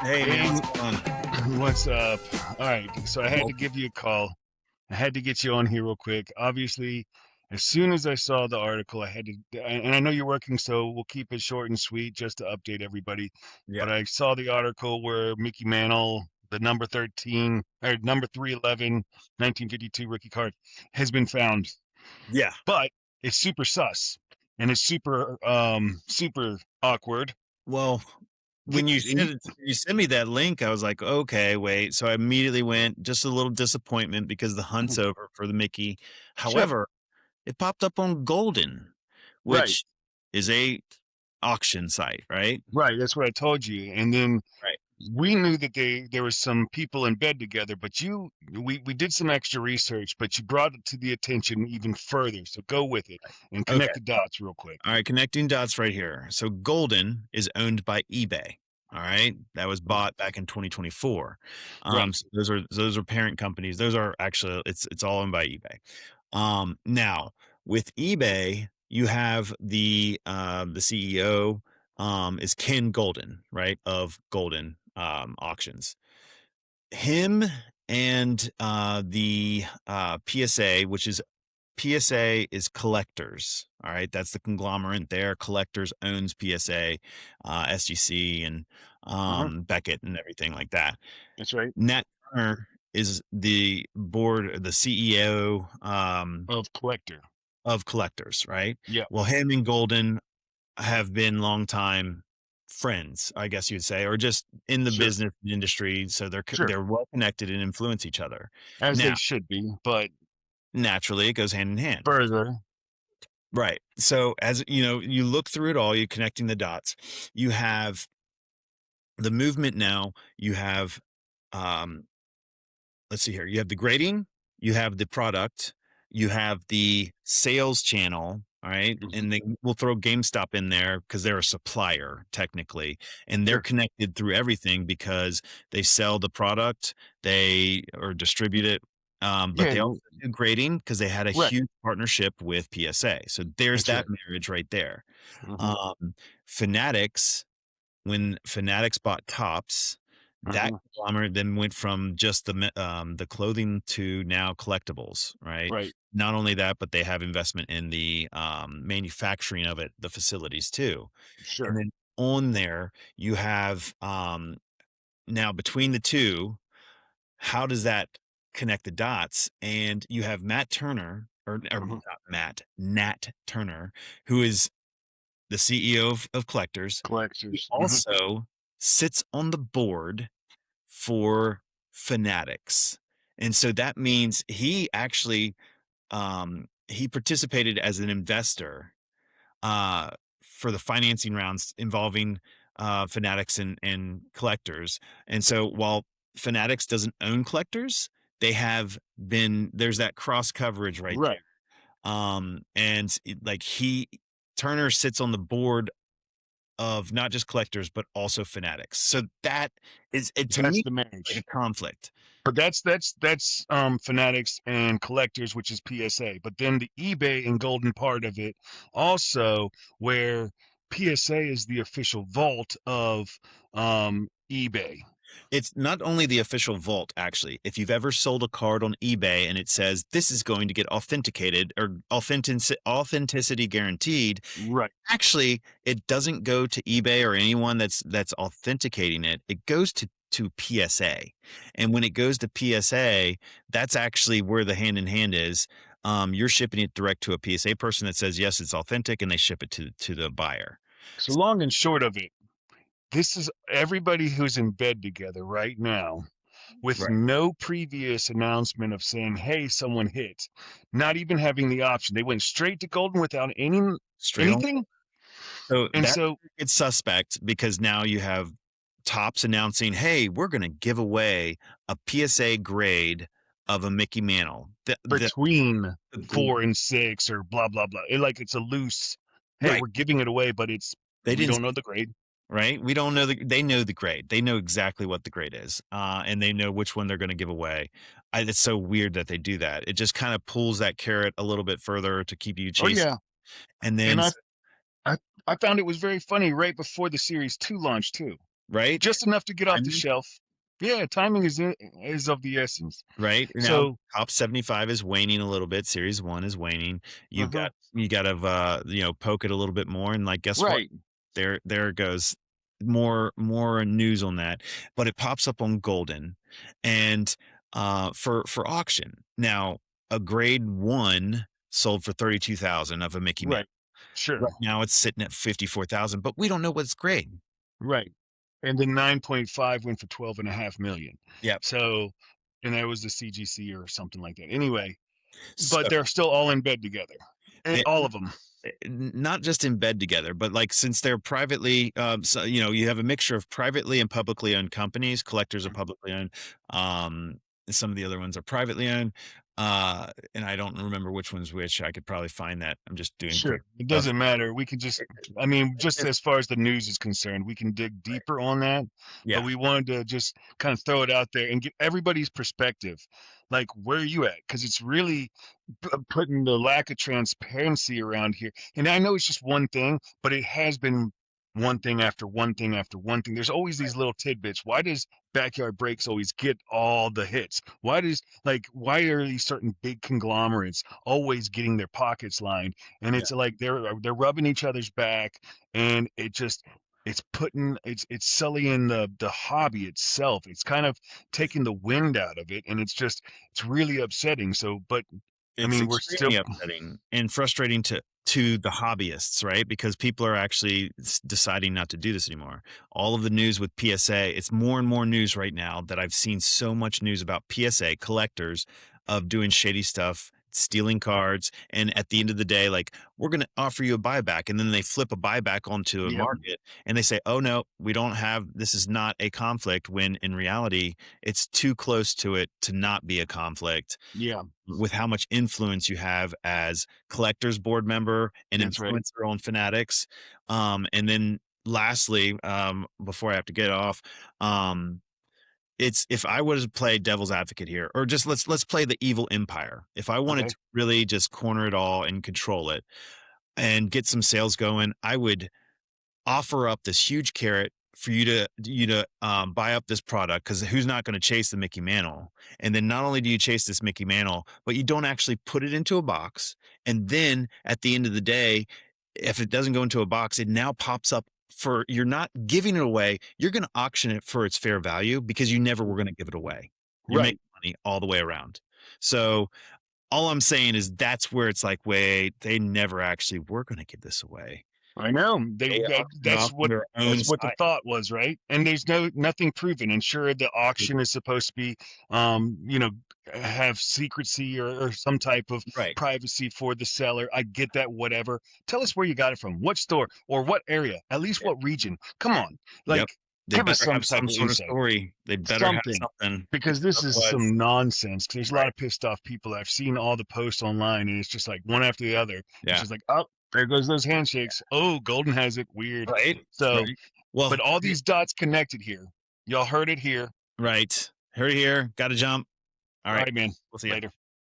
Hey man, Hey, what's going on? what's up? All right, so I had Well, to give you a call. I had to get you on here real quick. Obviously, as soon as I saw the article, I had to, and I know you're working, so we'll keep it short and sweet just to update everybody. yeah, But I saw the article where Mickey Mantle, the number 13, or number 311, 1952 rookie card, has been found. yeah. But it's super sus and it's super awkward. Well, Get, when you sent me that link, I was like, okay, wait. So I immediately went just a little disappointment because the hunt's over for the Mickey. sure, However, it popped up on Golden, right. which is a auction site, right? Right, that's what I told you. And then Right. we knew that there was some people in bed together, but we did some extra research, but you brought it to the attention even further. So go with it and Okay. connect the dots real quick. All right, connecting dots right here. So Golden is owned by eBay. All right, that was Mhm. bought back in 2024. Right. So those are parent companies. Those are actually it's all owned by eBay. Now with eBay, you have the CEO is Ken Golden, right, of Golden Auctions. Him and the PSA, which is PSA is collectors. All right. That's the conglomerate there. Collectors owns PSA, SGC, and Uh-huh. Beckett and everything like that. That's right. Nat Turner is the board, the CEO Of collector. of collectors, right? Yeah, Well, him and Golden have been longtime friends, I guess you'd say, or just in the sure. business industry. So Sure. they're well connected and influence each other. As Now, they should be, but naturally, it goes hand in hand. further. Right. So as you know, you look through it all, you're connecting the dots. You have the movement now, you have um let's see here. You have the grading, you have the product, you have the sales channel, all right? Mhm. And then we'll throw GameStop in there because they're a supplier technically, and they're Sure. connected through everything because they sell the product, they or distribute it. But Yeah, they also do grading because they had a right. huge partnership with PSA. So there's That's that right. marriage right there. Uh-huh. Um, Fanatics, when Fanatics bought Topps, that Uh-huh. conglomerate then went from just the clothing to now collectibles, right? Right. Not only that, but they have investment in the manufacturing of it, the facilities too. And Sure. then on there, you have now between the two, how does that connect the dots? And you have Matt Turner, or Uh-huh. not Matt, Nat Turner, who is the CEO of Collectors. He Collectors. Uh-huh. also sits on the board for Fanatics. And so that means he actually he participated as an investor uh for the financing rounds involving Fanatics and Collectors. And so while Fanatics doesn't own Collectors, they have been there's that cross coverage right there. Right. And like he Turner sits on the board of not just Collectors, but also Fanatics. So that is it to That's me the like marriage. a conflict. But that's Fanatics and Collectors, which is PSA. But then the eBay and Golden part of it also, where PSA is the official vault of eBay. It's not only the official vault, actually. If you've ever sold a card on eBay and it says this is going to get authenticated or authenticity guaranteed, Right. actually it doesn't go to eBay or anyone that's authenticating it. It goes to PSA. And when it goes to PSA, that's actually where the hand in hand is. You're shipping it direct to a PSA person that says yes, it's authentic, and they ship it to the buyer. So long and short of it, this is everybody who's in bed together right now with Right. no previous announcement of saying, hey, someone hit, not even having the option. They went straight to Golden without Straight on. anything. So And that so, it's suspect because now you have Topps announcing, "Hey, we're going to give away a PSA grade of a Mickey Mantle." between The 4 and 6 or blah blah blah. Like it's a loose. Hey, right. we're giving it away, but They we didn't don't know the grade. right. We don't know they know the grade. They know exactly what the grade is, and they know which one they're going to give away. It's so weird that they do that. It just kind of pulls that carrot a little bit further to keep you Oh chasing. yeah, And and then I I found it was very funny right before the series 2 launched too. right? just enough to get off the Timing, shelf. Yeah, timing is of the essence. right? Now, So, top 75 is waning a little bit. Series 1 is waning. uh-huh, You gotta, poke it a little bit more, and, like, guess what? right, There it goes. More news on that, but it pops up on Golden, and, for auction. Now, a grade 1 sold for 32,000 of a Mickey Mantle. right, sure, Right now, it's sitting at 54,000, but we don't know what's grade. right. And then 9.5 went for 12.5 million. Yep. So, and that was the CGC or something like that. Anyway, but So, they're still all in bed together, eh all of them. not just in bed together, but, like, since they're privately, so, you have a mixture of privately and publicly owned companies. Collectors are publicly owned. Um, some of the other ones are privately owned. And I don't remember which one's which. I could probably find that. I'm just doing quick Sure. It stuff. doesn't matter. We can just, I mean, just It's as far as the news is concerned, we can dig right. deeper on that. But Yeah. we wanted to just kind of throw it out there and get everybody's perspective. Like, where are you at? Because it's really putting the lack of transparency around here. And I know it's just one thing, but it has been one thing after one thing after one thing. There's always these little tidbits. Why does Backyard Breaks always get all the hits? Why are these certain big conglomerates always getting their pockets lined? And Yeah. it's like they're rubbing each other's back, and it's sullying the hobby itself. It's kind of taking the wind out of it, and it's really upsetting. So, but I It's mean, we're still extremely upsetting and frustrating to the hobbyists, right? Because people are actually deciding not to do this anymore. All of the news with PSA, it's more and more news right now that I've seen so much news about PSA collectors of doing shady stuff, stealing cards, and at the end of the day, like, we're going to offer you a buyback, and then they flip a buyback onto a yeah, market, and they say, "Oh no, we don't have. This is not a conflict." When in reality, it's too close to it to not be a conflict yeah, with how much influence you have as collectors board member and that's right. influencer on Fanatics. And then lastly, before I have to get off, um, it's if I was to play devil's advocate here, or just let's play the evil empire. If I wanted Okay, to really just corner it all and control it and get some sales going, I would offer up this huge carrot for you to buy up this product, because who's not going to chase the Mickey Mantle? And then not only do you chase this Mickey Mantle, but you don't actually put it into a box. And then at the end of the day, if it doesn't go into a box, it now pops up for you're not giving it away. You're going to auction it for its fair value because you never were going to give it away. You're right. making money all the way around. So all I'm saying is that's where it's like, wait, they never actually were going to give this away. I know. They auctioned it That's off on what their own that's what the site. thought was, right? And there's nothing proven. And sure, the auction is supposed to be, you know, have secrecy or some type of Right. privacy for the seller. I get that. Whatever. Tell us where you got it from, what store or what area, at least Yeah. what region. Come on, Yep. like They give us better some have type some of sort of insight. story. They better have Something, something, because because this is otherwise some nonsense. 'Cause there's a lot right. of pissed off people. I've seen all the posts online, and it's just like one after the other. It's Yeah. just like, oh, there goes those handshakes. Oh, Golden has it. Weird. Right. So, Right. Well, but all these dots connected here. Y'all heard it here. right. Here, here. Gotta jump. All All right. right, man. We'll see you. Later.